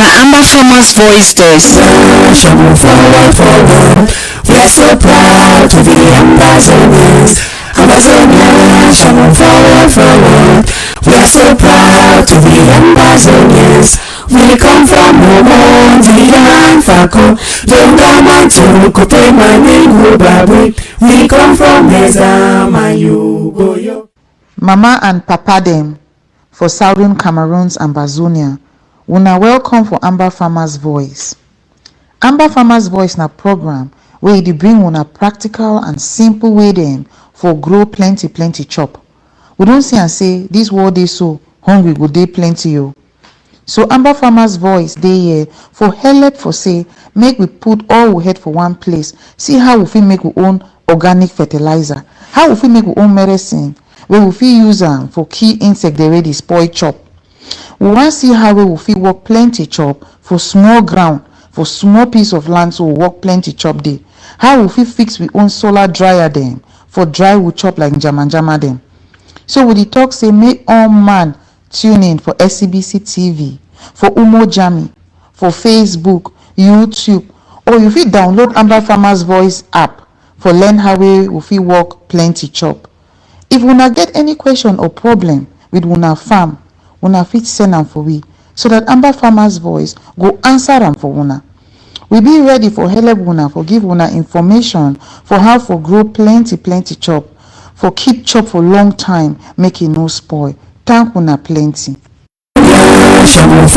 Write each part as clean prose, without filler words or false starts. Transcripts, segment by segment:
Amber Farmers Voice this. Forward, forward. We are so proud to be Amazonians. Amazonians, forward, forward. We are so proud to be Amazonians. We come from Omondi and Fako. Dongamantu, Kope Maningu Babi. We come from Nezama, Yugoyo. Mama and Papa them for Southern Cameroons and Bazonia. Una welcome for Amber Farmers Voice. Amber Farmers Voice na program where it bring una practical and simple way them for grow plenty chop. We don't see and say this world is so hungry go dey plenty yo. So Amber Farmers Voice dey here for help for say make we put all we head for one place. See how we fit make we own organic fertilizer, how we fit make we own medicine, where we fit use am for key insect dey ready spoil chop. We want see how we will fit work plenty chop for small ground, for small piece of land, so we work plenty chop day. How we fit fix we own solar dryer them for dry wood chop like jama them. So we talk say make all man tune in for SCBC TV, for Umo Jami, for Facebook, YouTube, or you fit download Amber Farmers Voice app for learn how we will fit work plenty chop. If una get any question or problem with una farm, una fit send am for we so that Amber Farmers Voice go answer am for una. We be ready for help una, for give una information for how for grow plenty chop, for keep chop for long time, make it no spoil. Thank una plenty. Forward,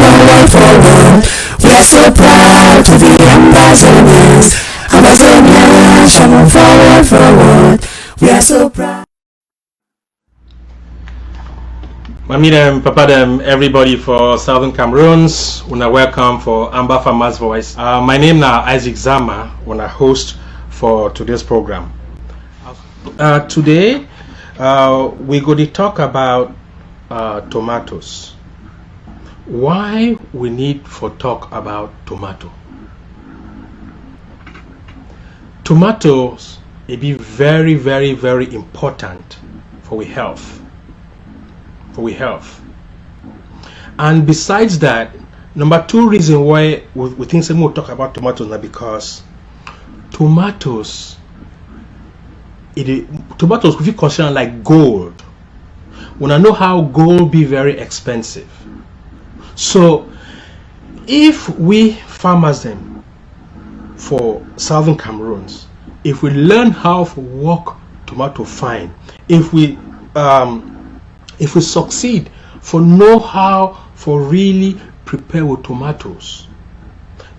forward. We are so proud to be Amazonians. Amazonians, forward, forward. We are so proud. Mami them, Papa them, everybody for Southern Cameroons, una welcome for Amber Farmers Voice. My name now Isaac Zama, una host for today's program. Today, we go to talk about tomatoes. Why we need for talk about tomato? Tomatoes, it be very, very, very important for we health. And besides that, number two reason why we think some more talk about tomatoes now because tomatoes we feel considered like gold. When I know how gold be very expensive. So if we farmers them for Southern Cameroons, if we learn how to work tomato fine, if we succeed for know how for really prepare with tomatoes,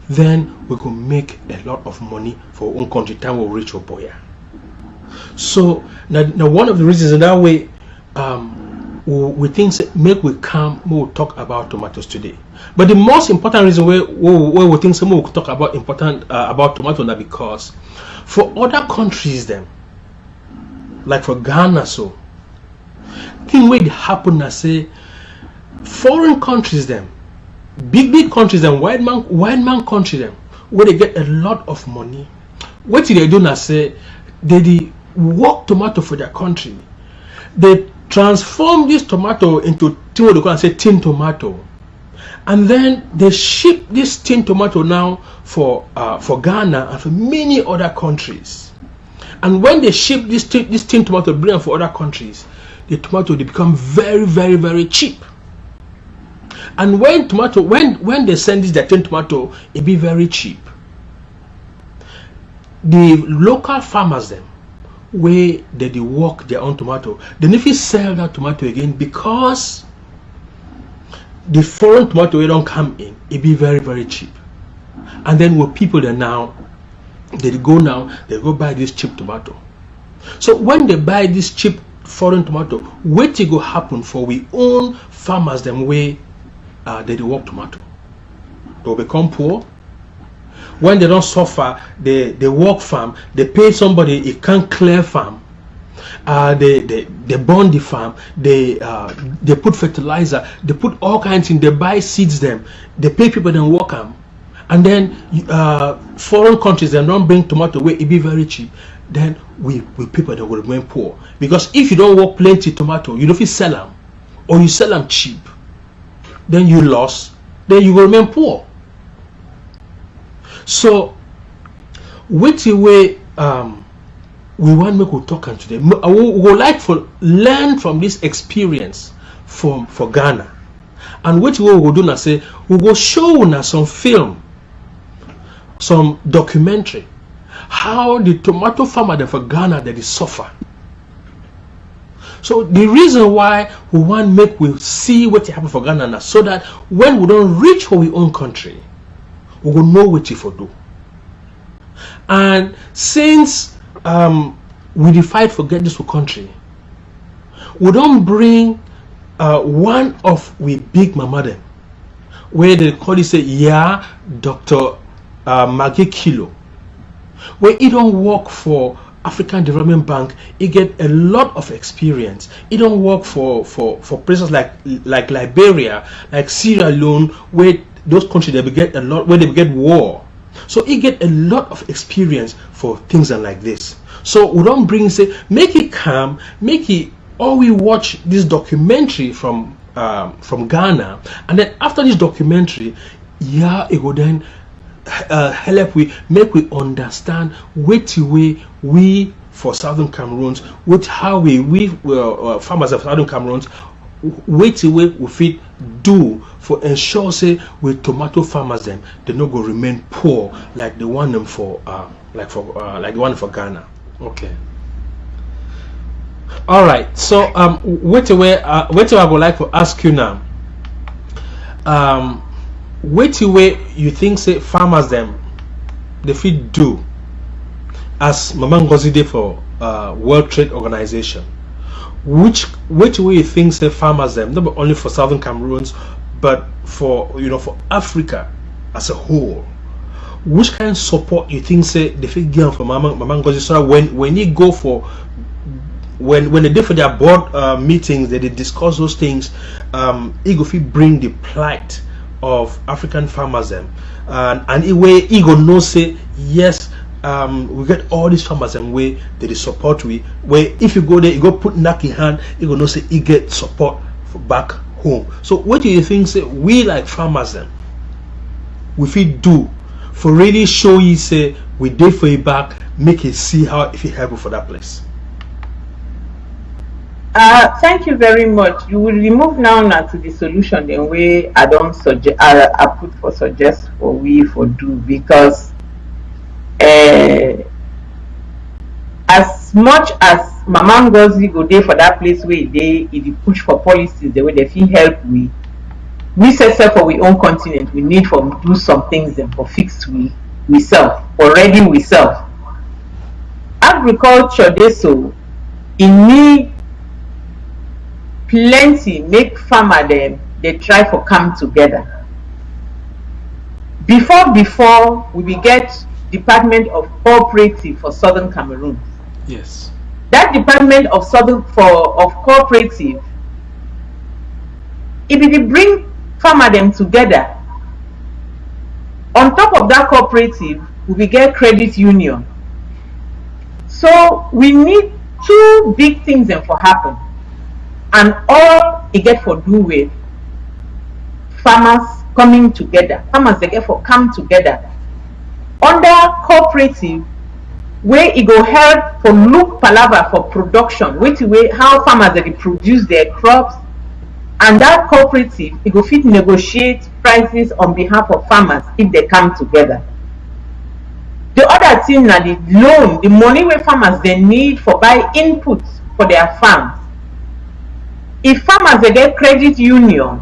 then we can make a lot of money for our own country time will reach our boy. So now one of the reasons in that way we think make we come we'll talk about tomatoes today. But the most important reason where we think some we'll talk about about tomatoes now because for other countries them like for Ghana so thing where it happen I say foreign countries them big countries them white man country them where they get a lot of money. What do they do now say they work tomato for their country. They transform this tomato into what they call say tin tomato, and then they ship this tin tomato now for Ghana and for many other countries. And when they ship this tin tomato bring for other countries, the tomato they become very, very, very cheap. And when they send this tin tomato, it be very cheap. The local farmers them where they work their own tomato, then if you sell that tomato again because the foreign tomato they don't come in, it be very, very cheap. And then what people they go buy this cheap tomato. So when they buy this cheap foreign tomato, what will happen for we own farmers them way they work tomato? They'll become poor. When they don't suffer, they work farm, they pay somebody, it can't clear farm. They burn the farm, they put fertilizer, they put all kinds of things, they buy seeds them, they pay people then work them. And then foreign countries they don't bring tomato where it be very cheap. Then we people that will remain poor. Because if you don't work plenty tomato, you don't fit sell them, or you sell them cheap, then you lost, then you will remain poor. So which way we want me to talk on today. We would like to learn from this experience for Ghana. And which way we will do now say we will show now some film, some documentary, how the tomato farmer for Ghana that is suffer. So the reason why we want make we see what happen for Ghana now, so that when we don't reach for our own country, we will know what to do. And since we the fight for get this country, we don't bring one of we big mama them, where they call it say, yeah, Dr. Maggie Kilo, where he don't work for African Development Bank. He get a lot of experience. He don't work for places like Liberia, like Sierra Leone, where those countries they get a lot, where they get war. So he get a lot of experience for things like this. So we don't bring say make it calm, make it, or we watch this documentary from Ghana, and then after this documentary, yeah, it will then help we make we understand which way we for Southern Cameroons, which how we farmers of Southern Cameroons, which way we fit do for ensure say with tomato farmers them they not go remain poor like the one them for like the one for Ghana. Okay. All right. So what way I would like to ask you now. Which way you think say farmers them they fit do as Mama Ngozi did for World Trade Organization? Which way you think say farmers them not only for Southern Cameroons but for for Africa as a whole? Which kind of support you think say they fit give for Mama Ngozi, so when you go for when they do for their board meetings, they discuss those things, it go fit bring the plight of African farmers them, and in way he go know say yes, we get all these farmers and way they support we, where if you go there you go put knack in hand, you go know say he get support for back home. So what do you think say we like farmers them we fit do for really show you say we did for you back, make it see how if it help for that place? Thank you very much. You will remove now to the solution the way I don't suggest. I put for suggest for we for do, because as much as Mama Ngozi go there for that place where they if you push for policies the way they feel help we set for we own continent, we need for do some things and for fix we self already we self. Agriculture they so in need plenty make farmer them they try for come together. Before we get Department of Cooperative for Southern Cameroon. Yes. That Department of Cooperative, if it bring farmer them together, on top of that cooperative, we get credit union. So we need two big things then for happen, and all it get for do with farmers coming together. Farmers they get for come together under cooperative, where it go help for look palava for production, which way how farmers they produce their crops, and that cooperative it go fit negotiate prices on behalf of farmers if they come together. The other thing na the loan, the money where farmers they need for buy inputs for their farms. If farmers they get credit union,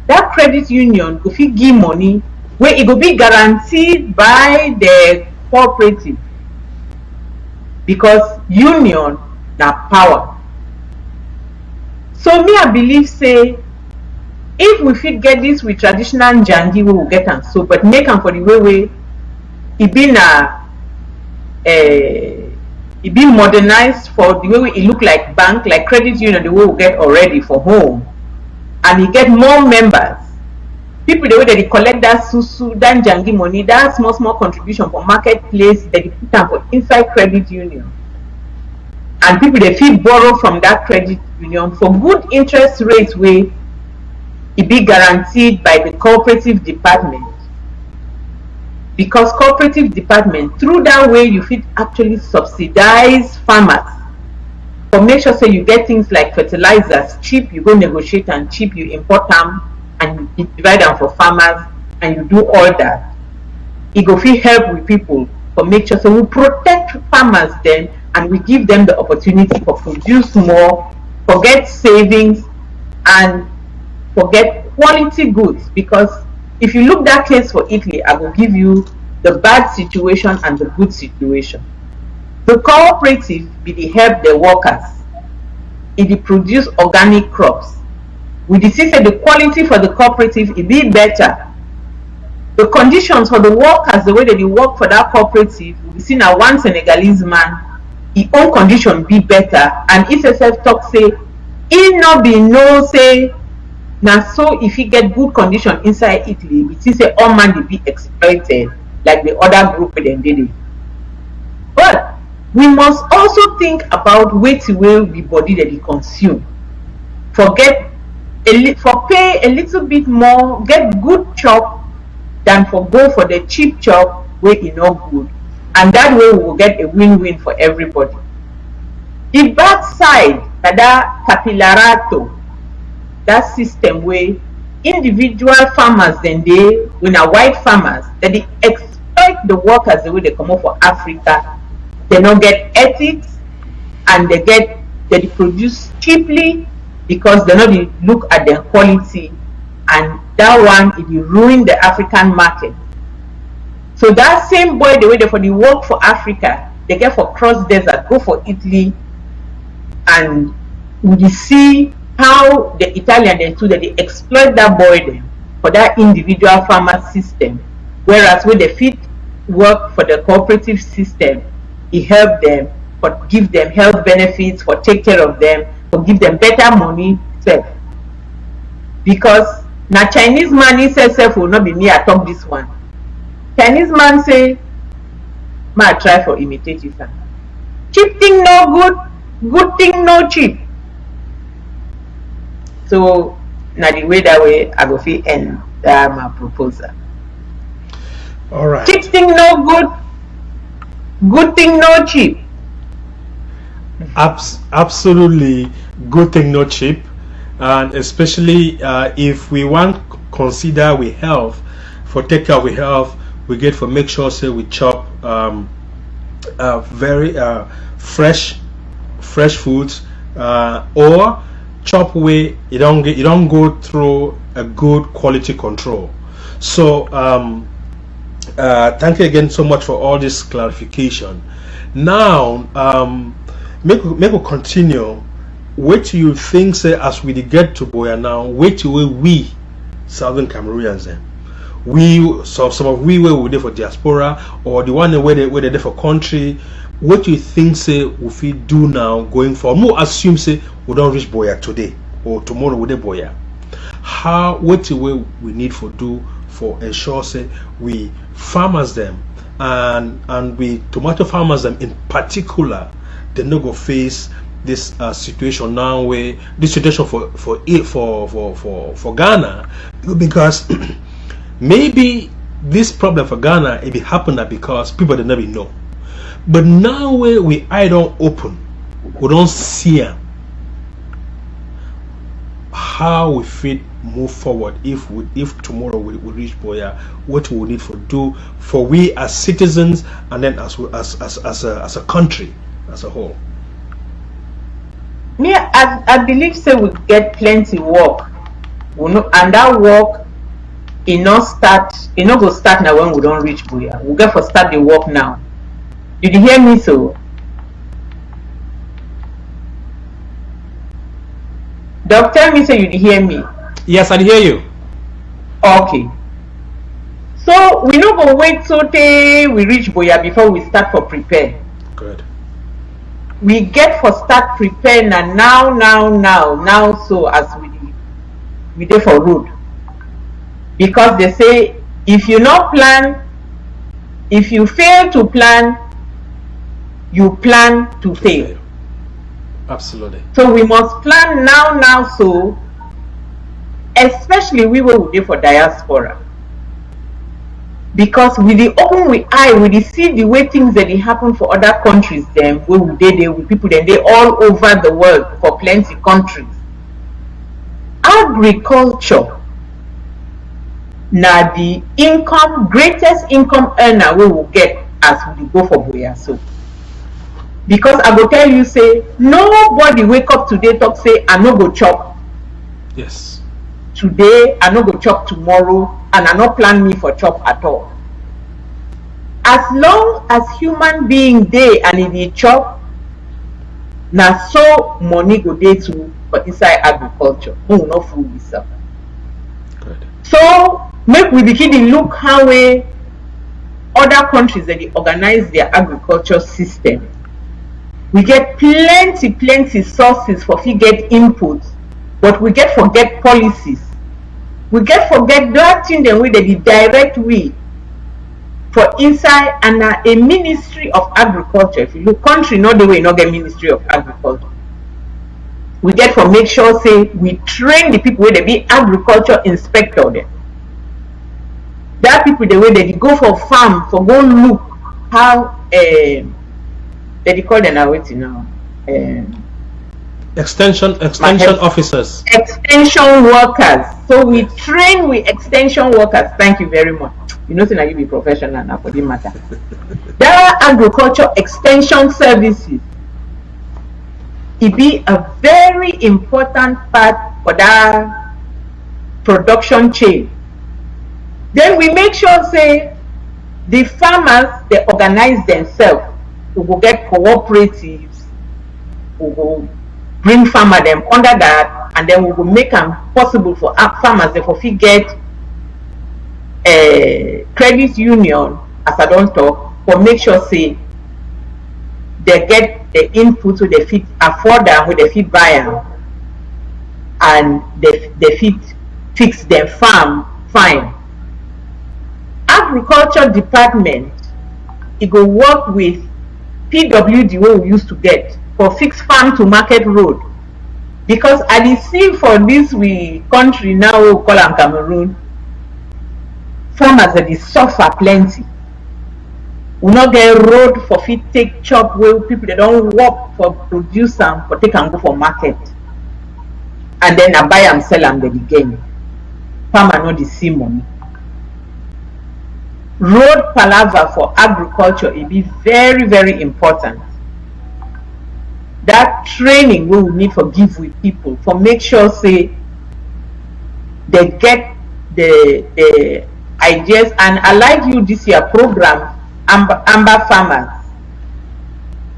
that credit union go fit give money where it go be guaranteed by the cooperative, because union na power. So me I believe say if we fit get this with traditional njangi we will get am so, but make am for the way it be na it be modernized for the way it look like bank, like credit union the way we get already for home, and it get more members. People the way they collect that susu, that njangi money, that small contribution for marketplace, they put them for inside credit union, and people they feel borrow from that credit union for good interest rates where it be guaranteed by the cooperative department. because cooperative department through that way you fit actually subsidize farmers for make sure say you get things like fertilizers cheap, you go negotiate and cheap, you import them and you divide them for farmers and you do all that. It go fit help with people for make sure so we protect farmers then and we give them the opportunity for produce more, for get savings and for get quality goods. Because if you look that case for Italy, I will give you the bad situation and the good situation. The cooperative be the help the workers. It dey produce organic crops. We dey see say the quality for the cooperative it be better. The conditions for the workers, the way they dey work for that cooperative, we see na one Senegalese man, his own condition be better, and he sef talk say he no be know say na so if he get good condition inside Italy, we see say all man dey be exploited like the other group wey dem dey there. But we must also think about wetin wey we body dey consume. For pay a little bit more, get good chop than for go for the cheap chop wey e no good, and that way we will get a win-win for everybody. The bad side na that capillarato, that system wey individual farmers dem dey, wey na white farmers, dem dey exploit the workers the way they comot for Africa. They no get ethics and they dey produce cheaply because they no dey look at their quality, and that one it dey ruin the African market. So that same boy the way they for the work for Africa, they get for cross desert, go for Italy, and we dey see how the Italian dem too they exploit that boy dem for that individual farmer system, whereas when they fit work for the cooperative system, it help them, for give them health benefits, for take care of them, for give them better money sef. Because na Chinese man he sef will not be me I talk this one. Chinese man say ma try for imitate you sir. Cheap thing no good, good thing no cheap. So na the way that way I go fit end my proposal. All right. Cheap thing no good, good thing no cheap. Absolutely, good thing no cheap, and especially if we want consider we health, for take care of we health, we get for make sure say we chop very fresh foods, or chop way you don't go through a good quality control. So thank you again so much for all this clarification. Now make we continue. What do you think say as we get to Boya now, what will we Southern Cameroonians then? Some of we were there for diaspora, or the one where they there for country. What do you think say if we do now going forward? No assume say we don't reach Boya today or tomorrow we dey Boya. What the way we need for do for ensure say we farmers them and we tomato farmers them in particular, they no go face this situation now where this situation for Ghana, because maybe this problem for Ghana it be happen that because people they never know, but now where we eye don't open, we don't see them, how we fit move forward if tomorrow we reach Boya, what we need to do for we as citizens and then as a country as a whole. Me, I believe say we get plenty work, and that work it no go start now when we don't reach Boya. We get for start the work now. Did you hear me so? Doc, tell me say you did hear me. Yes, I hear you. Okay. So we no go wait so till we reach Boya before we start for prepare. Good. We get for start prepare now so as we dey for road, because they say if you not plan, if you fail to plan, you plan to fail. Absolutely. So we must plan now so especially we will dey for diaspora. because with the open with eye, we dey see the way things that dey happen for other countries dem wey we dey there with people dem dey all over the world for plenty countries. Agriculture na the greatest income earner wey we get as we dey go for boya so. Because I go tell you say nobody wake up today talk say I no go chop. Yes. Today I no go chop tomorrow, and I no plan me for chop at all. As long as human being dey and e dey chop, na so money go dey too for inside agriculture. Make we no fool ourselves. Good. So make we begin dey look how way other countries dey organize their agriculture system. We get plenty sources for fit get input, but we get forget policies. We get forget that thing dem wey dey the direct way for inside, and na a ministry of agriculture. If you look, country no dey way no get ministry of agriculture. We get for make sure say we train the people wey dey be agriculture inspector dem. That people the way they go for farm for go look how they call them now waiting now. Extension officers. Extension workers. So we train with extension workers. Thank you very much. You know, now you be professional now for the matter. There are agriculture extension services. It be a very important part for that production chain. Then we make sure say the farmers they organize themselves. We will get cooperatives. We will bring farmer them under that, and then we will make them possible for farmers they for fit get a credit union, as I don't talk, for make sure say they get the input so they fit afford them, where they fit buy them, and they fit fix their farm fine. Agriculture department, it go work with PWD wey we used to get for fix farm to market road, because I dey see for this we country now we call am Cameroon, farmers dey suffer plenty. We no get road for fit take chop wey people they don't work for produce am for take am go for market, and then I buy am sell am dey gain. Farmer no dey see money. Road palava for agriculture, it be very important. That training we will need for give with people for make sure say they get the ideas. And I like you this year program Amber Farmers,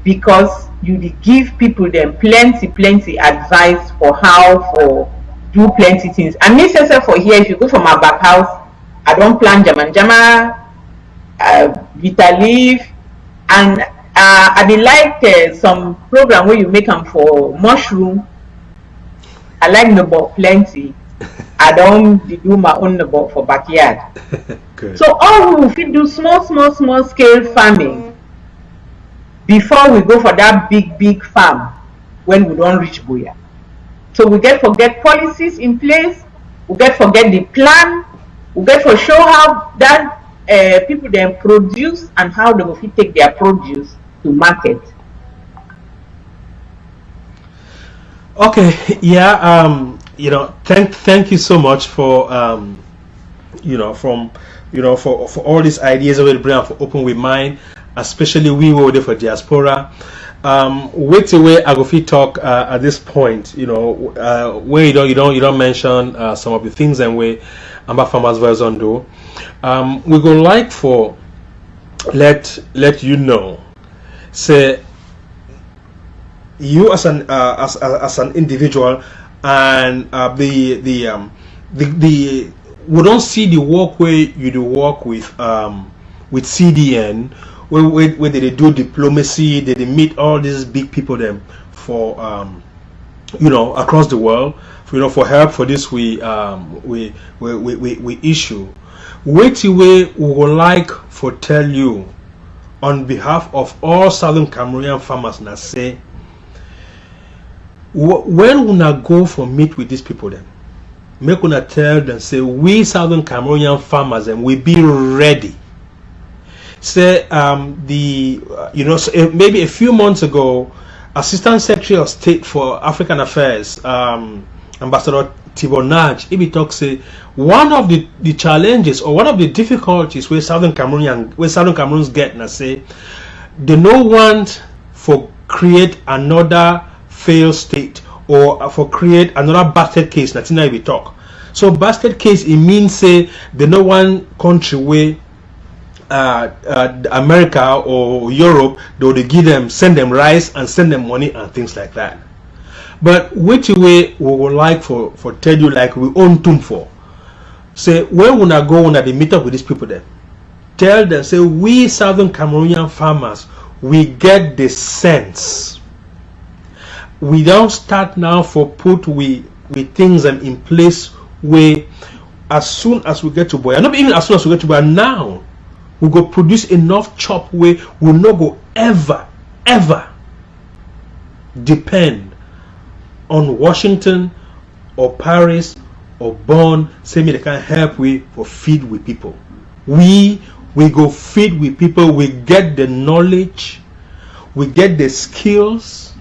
because you give people them plenty advice for how for do plenty things. And me say for here, if you go from my back house, I don't plant jama bitter leaf, and I be like some program where you make them for mushroom. I like neighbor plenty. I don't do my own neighbor for backyard. So all we fit do small scale farming before we go for that big farm when we don't reach boya. So we get forget policies in place. We get forget the plan. We get for show how that people then produce and how they will fit take their produce to market. Okay, yeah, you know, thank you so much for for all these ideas we bring for open with mind, especially we were there for diaspora. Wait till where I go fit talk at this point, where you don't mention some of the things and where Amber Farmers version do. We go like for let you know, say you as an individual, and the we don't see the work where you do work with CDN, where they do diplomacy, they meet all these big people them for across the world, for help for this we issue. Wait till we would like for tell you on behalf of all Southern Cameroonian farmers now say, when una go for meet with these people then, make una tell them say we Southern Cameroonian farmers and we be ready say maybe a few months ago, Assistant Secretary of State for African Affairs, Ambassador Tibonaj, he talks say one of the challenges or one of the difficulties where Southern Cameroons get now say they no want for create another failed state or for create another basket case. That's now we talk. So basket case it means say they no one country where America or Europe they give them send them rice and send them money and things like that. But which way we would like for tell you like we own tomb for. Say where we not go when they meet up with these people then. Tell them say we Southern Cameroonian farmers we get the sense. We don't start now for put we things in place where as soon as we get to boy, not even as soon as we get to boy now, we go produce enough chop where we not go ever depend on Washington or Paris or Bonn say me they can help we for feed with people. We go feed with people, we get the knowledge, we get the skills.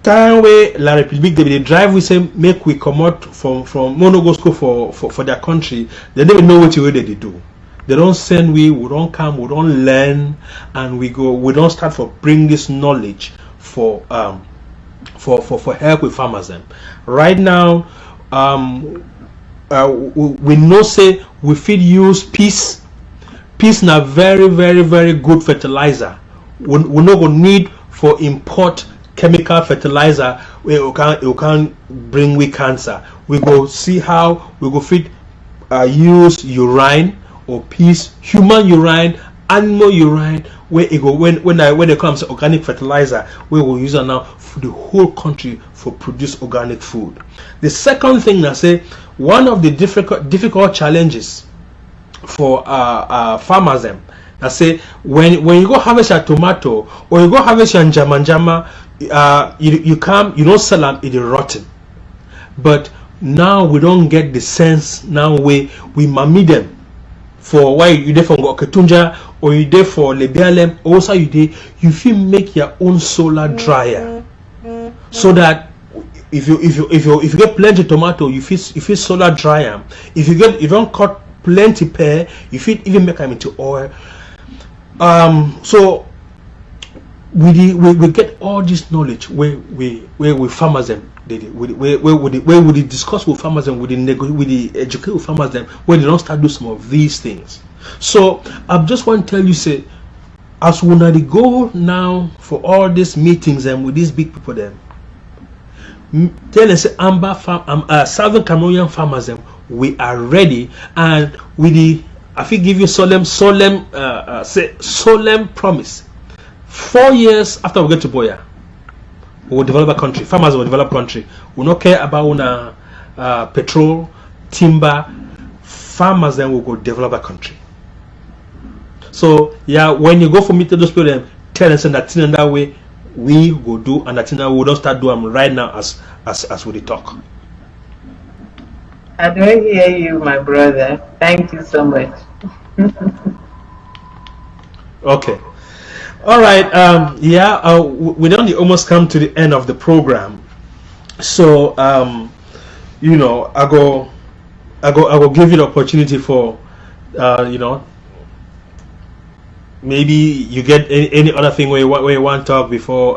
Time way La République they drive we say make we come out from mono school for their country, they never know what way they do. They don't send we don't come, we don't learn, and we don't start for bring this knowledge for help with farmers then. Right now we know say we fit use peace na very good fertilizer. We not gonna need for import chemical fertilizer where you can bring we cancer. We go see how we go fit use urine or peace, human urine, animal urine, where it go when it comes to organic fertilizer, we will use it now for the whole country for produce organic food. The second thing I say, one of the difficult challenges for farmers them, I say when you go harvest a tomato or you go harvest a njama, you don't sell them, it is rotten. But now we don't get the sense now we mami them for why you there for Ketunja or you there for Lebialem, also you feel make your own solar dryer so that if you get plenty tomato you feel solar dryer. If you don't cut plenty pear you feel even make them into oil. So we get all this knowledge where we farmers them where we discuss with farmers and we educate with farmers them where they don't start do some of these things. So I just want to tell you say as we now go now for all these meetings and with these big people them tell us say Southern Cameroonian farmers them we are ready and I feel give you solemn promise. 4 years after we get to Boya, we will develop a country. Farmers will develop country. We don't care about petrol, timber. Farmers then will go develop a country. So yeah, when you go for meet those people, tell us that in that way we go do and that in that we don't start doing right now as we talk. I don't hear you, my brother. Thank you so much. Okay. All right. We don't almost come to the end of the program. So I go give you the opportunity for maybe you get any other thing where you want to talk before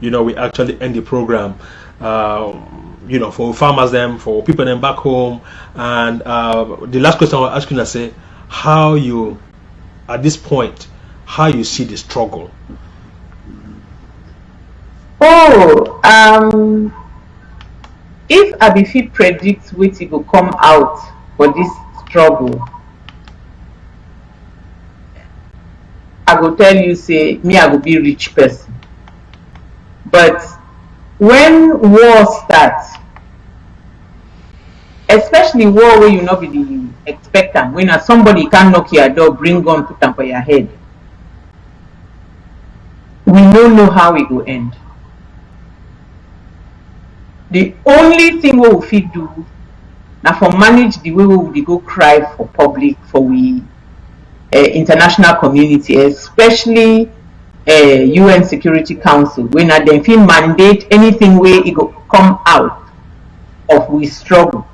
we actually end the program. For farmers them, for people them back home, and the last question I was asking I say how you at this point how you see the struggle. If I fit predict which it will come out for this struggle, I go tell you say me I go be rich person. But when war starts, especially war where you not be the expectant, when somebody can knock your door, bring gun, put them for your head, we don't know how it will end. The only thing we will fit do now for manage the way we will go cry for public for we international community, especially UN Security Council, when they feel mandate anything where it go come out of we struggle.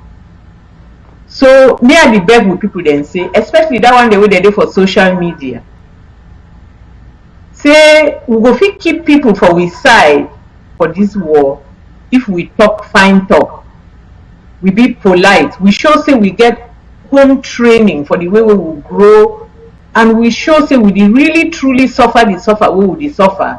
So near the beg with people then say, especially that one the way they do for social media, say we go fit keep people for we side for this war if we talk fine talk, we be polite, we show say we get home training for the way we will grow, and we show say we dey really truly suffer the suffer wey we dey suffer.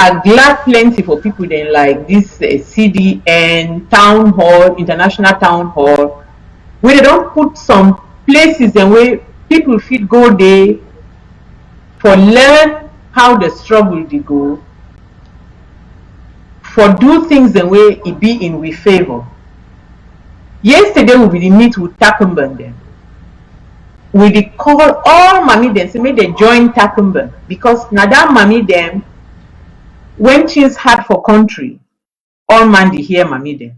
I glad plenty for people then like this CDN town hall, international town hall, where they don't put some places and where people fit go there for learn how the struggle dey go, for do things the way it be in we favor. Yesterday we be the meet with Takumban them. We dey call all mommy them say make they join Takumban, because now that mommy them, when things hard for country, all man dey hear mommy them.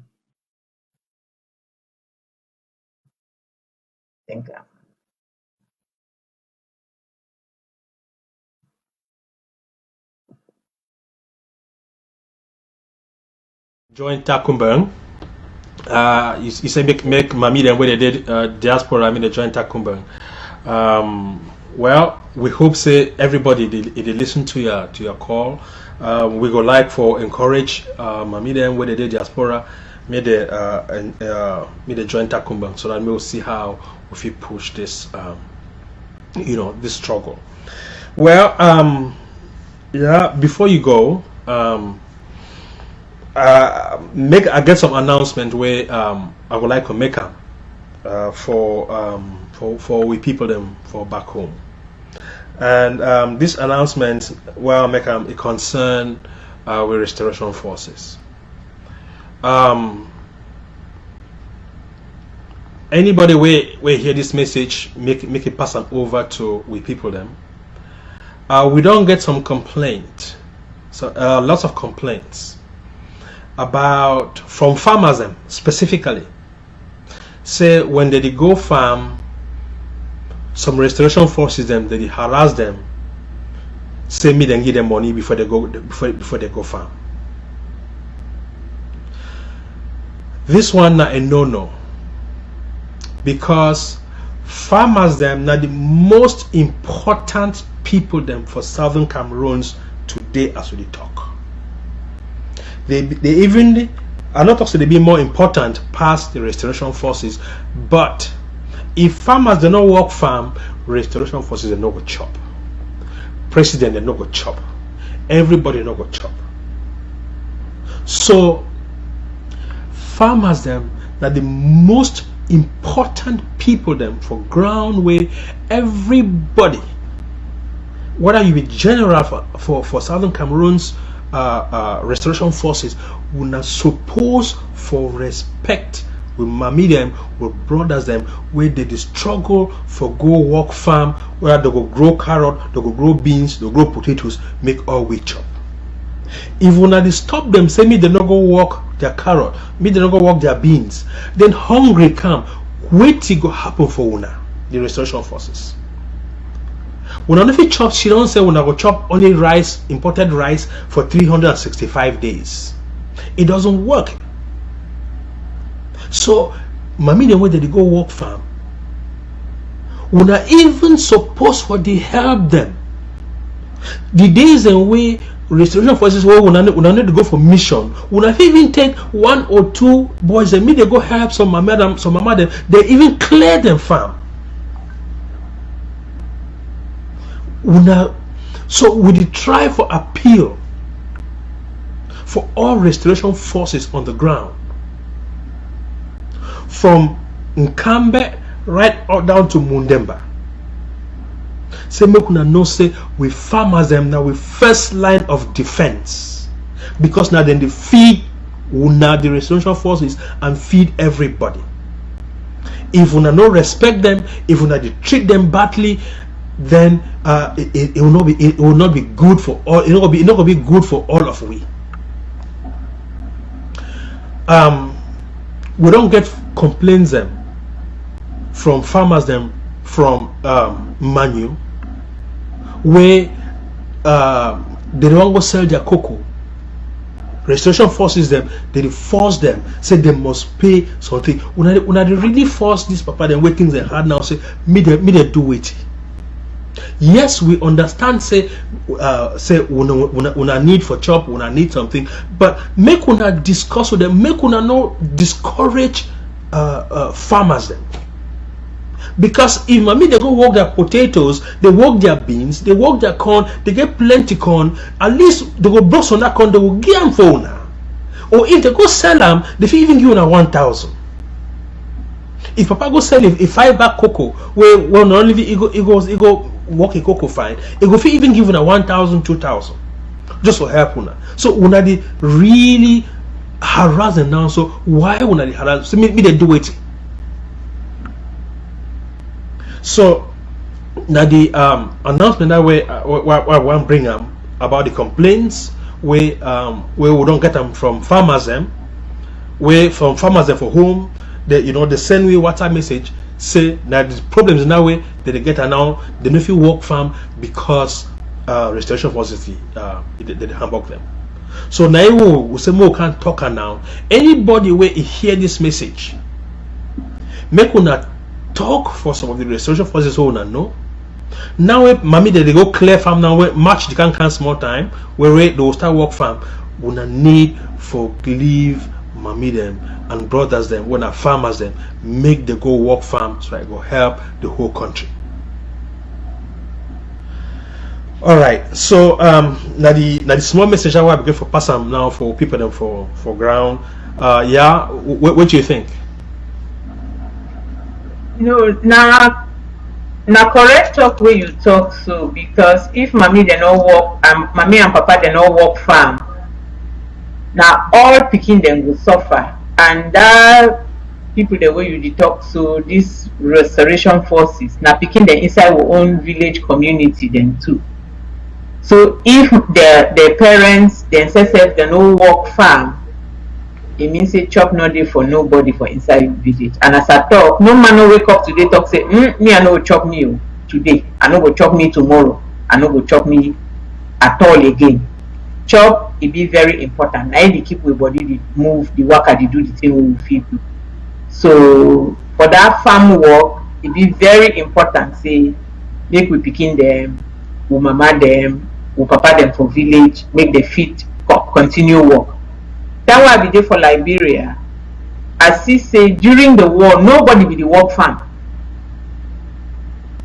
Thank you. Join Takumban. You say make mommy them where they did diaspora. I mean they join Takumban. Well, we hope say everybody they listen to your call. We go like for encourage mommy them where they did diaspora. May they join Takumban, so that we'll see how we push this this struggle. Well, yeah. Before you go, I get some announcement where I would like to make for we people them for back home, and this announcement make it concern with restoration forces. Anybody we hear this message, make it pass on over to we people them. We don't get some complaint, so lots of complaints about from farmers them specifically. Say when they go farm, some restoration forces them they harass them. Say me then give them money before they go farm. This one na a no, because farmers them now the most important people them for Southern Cameroons today as we talk. They even are not also they be more important past the restoration forces, but if farmers do not work farm, restoration forces they not go chop. President they not go chop. Everybody not go chop. So farmers them that the most important people them for ground where everybody, whether you be general for Southern Cameroons restoration forces, will not suppose for respect with mommy them, with brothers them, where they struggle for go work farm, where they go grow carrot, they go grow beans, they go grow potatoes, make all we chop. If we not stop them, say me they not go work their carrot, me they not go work their beans, then hungry come, wait till go happen for una, the restoration forces. When if you chop, she don't say when I go chop only rice, imported rice for 365 days. It doesn't work. So, mommy the way that they go work farm, when I even supposed for the help them. The days and way restoration forces where we need to go for mission, when I even take 1 or 2 boys and me they go help some mama them, they even clear them farm. So we did try for appeal for all restoration forces on the ground, from Nkambe right down to Mundemba. Say make una know say we farmers them now with first line of defense, because now then they feed una the restoration forces and feed everybody. If una no respect them, if una they treat them badly, then it will not be good for all. It not gonna be good for all of we. We don't get complaints them from farmers them from Manu, where they don't go sell their cocoa. Restoration forces them, they force them, say they must pay something. When they really force this papa, then wait things they hard now, say, me they do it. Yes, we understand, say una need for chop, una need something, but make una discuss with them, make una no discourage farmers them. Because if mommy they go work their potatoes, they work their beans, they work their corn, they get plenty corn, at least they go blow on that corn, they will give them for una. Or if they go sell them, they fit even give una 1,000. If papa go sell a 5-bag cocoa, where not only he go work a cocoa fine, he go fit even give una 1,000, 2,000, just for help una. So una they really harass them now. So why una they harass? So me they do it. So now the announcement that way I want to bring them about the complaints where we don't get them from farmers them, where from farmers them for whom they they send me WhatsApp message say that the problems in that way that they get now they don't feel work farm because restoration forces they hamburg them. So now we say more can't talk now. Anybody where hear this message, make una talk for some of the restoration forces who no. Now mommy they go clear farm now where March they can small time where they will start work farm. We need for leave mommy them and brothers them when our farmers them make they go work farm so I go help the whole country. Alright, so now the small message I want to give for pass them now for people them for ground. Yeah, what do you think? No, now correct talk where you talk so, because if mommy they no work mommy and papa they no work farm, now all picking them will suffer, and that people the way you talk so this restoration forces now picking them inside our own village community them too. So if their parents themselves they no work farm, it means say chop no day for nobody for inside village. And as I talk, no man no wake up today talk say me I no go chop me today, I no go chop me tomorrow, I no go chop me at all again. Chop it be very important. Now they keep with body they move, the work they do the thing we feel do. So for that farm work, it be very important say make we picking them, we mama them, we papa them for village, make the fit continue work. That why I be there for Liberia. I see say during the war, nobody be the work farm.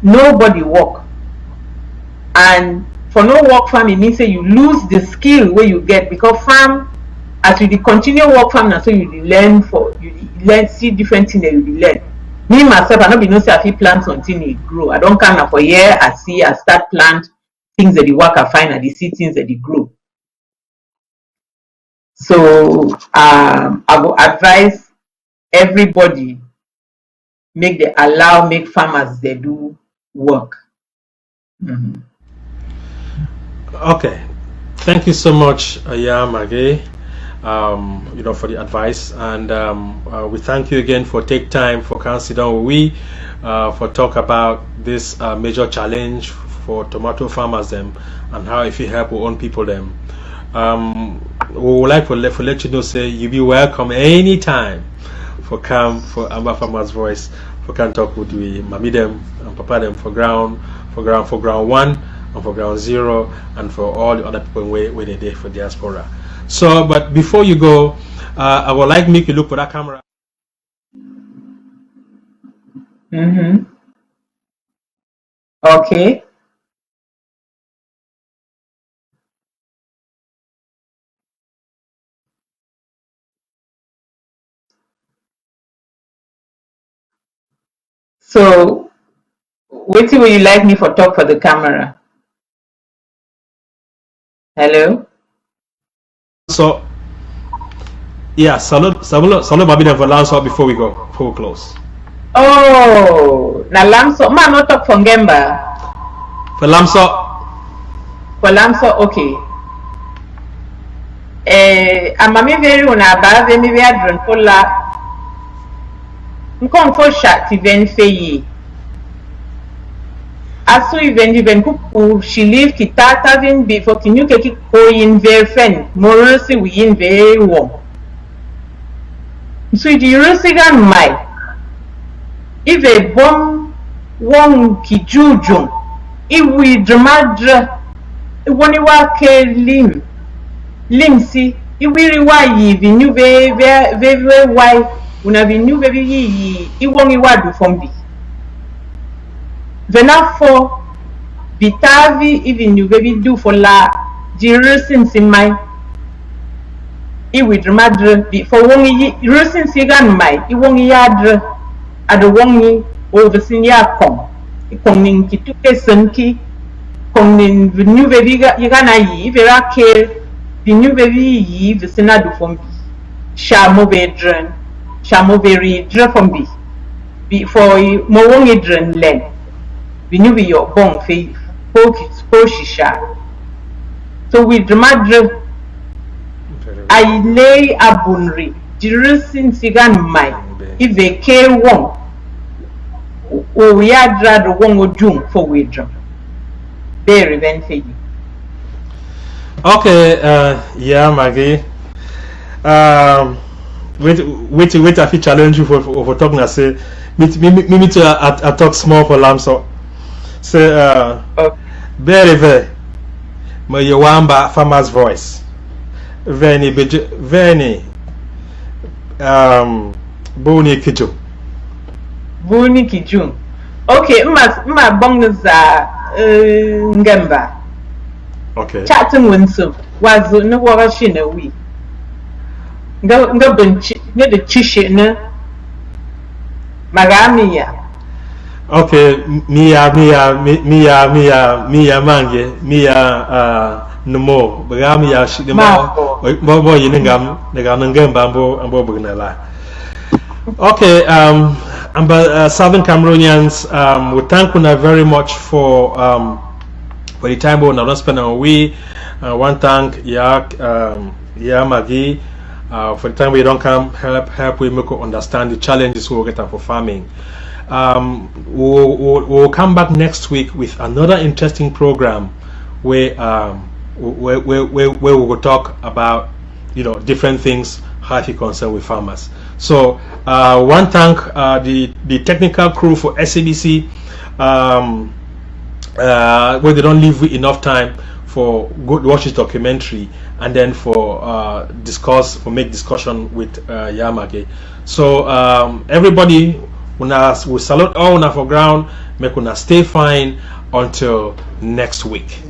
Nobody work. And for no work farm, it means say you lose the skill where you get, because farm, as you continue work farm now, so you learn see different things that you learn. Me myself, I not be no say I feel plant something it grow. I don't come for a year, I start plant things that the work I find and they see things that they grow. So I will advise everybody make farmers they do work. Mm-hmm. Okay, thank you so much, Maggie, for the advice, and we thank you again for take time for considering for talk about this major challenge for tomato farmers them and how if you help our own people them. We would like to let you know say you be welcome anytime for come for Amber Farmers Voice for can talk with we mommy them and papa them for ground 1 and for ground 0 and for all the other people where they there for diaspora. So but before you go, I would like make you look for that camera. Okay. So, what will you like me for talk for the camera? Hello? So, yeah, salute Babina for Lanso before we close. Oh, na Lamso, ma not talk for Gemba. For Lamso, okay. Amami very una ba ve mi be adron kola. Nkon fo sha ti ven feyi. aso even kuku she live ki tata vin before ki nyuke ki koyin ver fen morisi wi yin ver wo so di rusigan mai ive bom won ki jujun iwi dramadra woni wa ke limsi iwiri wa yi vinyu ve wai una vinyu ve yi iwon wa du fombi venafo bitavi ivinyu ve du for la jirusin simai iwi dramadra bi for won yi rusin sigan mai iwon yadra ado won yi oversin ya kom nin kituke sanki kom nin vinyu ve yigana yi vera ke vinyu ve yi visina du fombi shamo be dre fombi bi for mo won yi dren len vinyu be your bon fe po shisha so we dramadre I lay abunri jirusin sigan mai ive ke won o ya dra do won odum for we drum very ben fe. Okay, yeah, Maggie. Wait, I feel challenge you for talking. I say, me to I talk small for lamb so. Say, very, my Yawamba farmer's voice. Veni, Boni Kiju. Boni Kiju. Okay, ma bonga ngemba. Okay. Chatting winsome was no washing a week. Go bench near the chishin Magamia. Okay, Mia Mange, Mia no more. Bagamia Shigama, Bobo Yiningam, the Ganangam Bambo and Bobugnala. Okay, Southern Cameroonians, we thank you very much for the time we not spend on we one thank Maggie for the time we don't come help we make understand the challenges we get for farming. We'll come back next week with another interesting program where we will talk about different things how to concern with farmers. So one thank the technical crew for SABC where they don't leave enough time for good watch this documentary and then for make discussion with Yamage. So everybody we salute all on for ground, make una stay fine until next week. We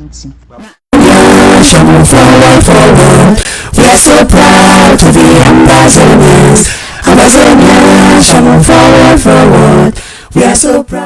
are so proud to be Amazonians. Amazonians, forward. We are so proud.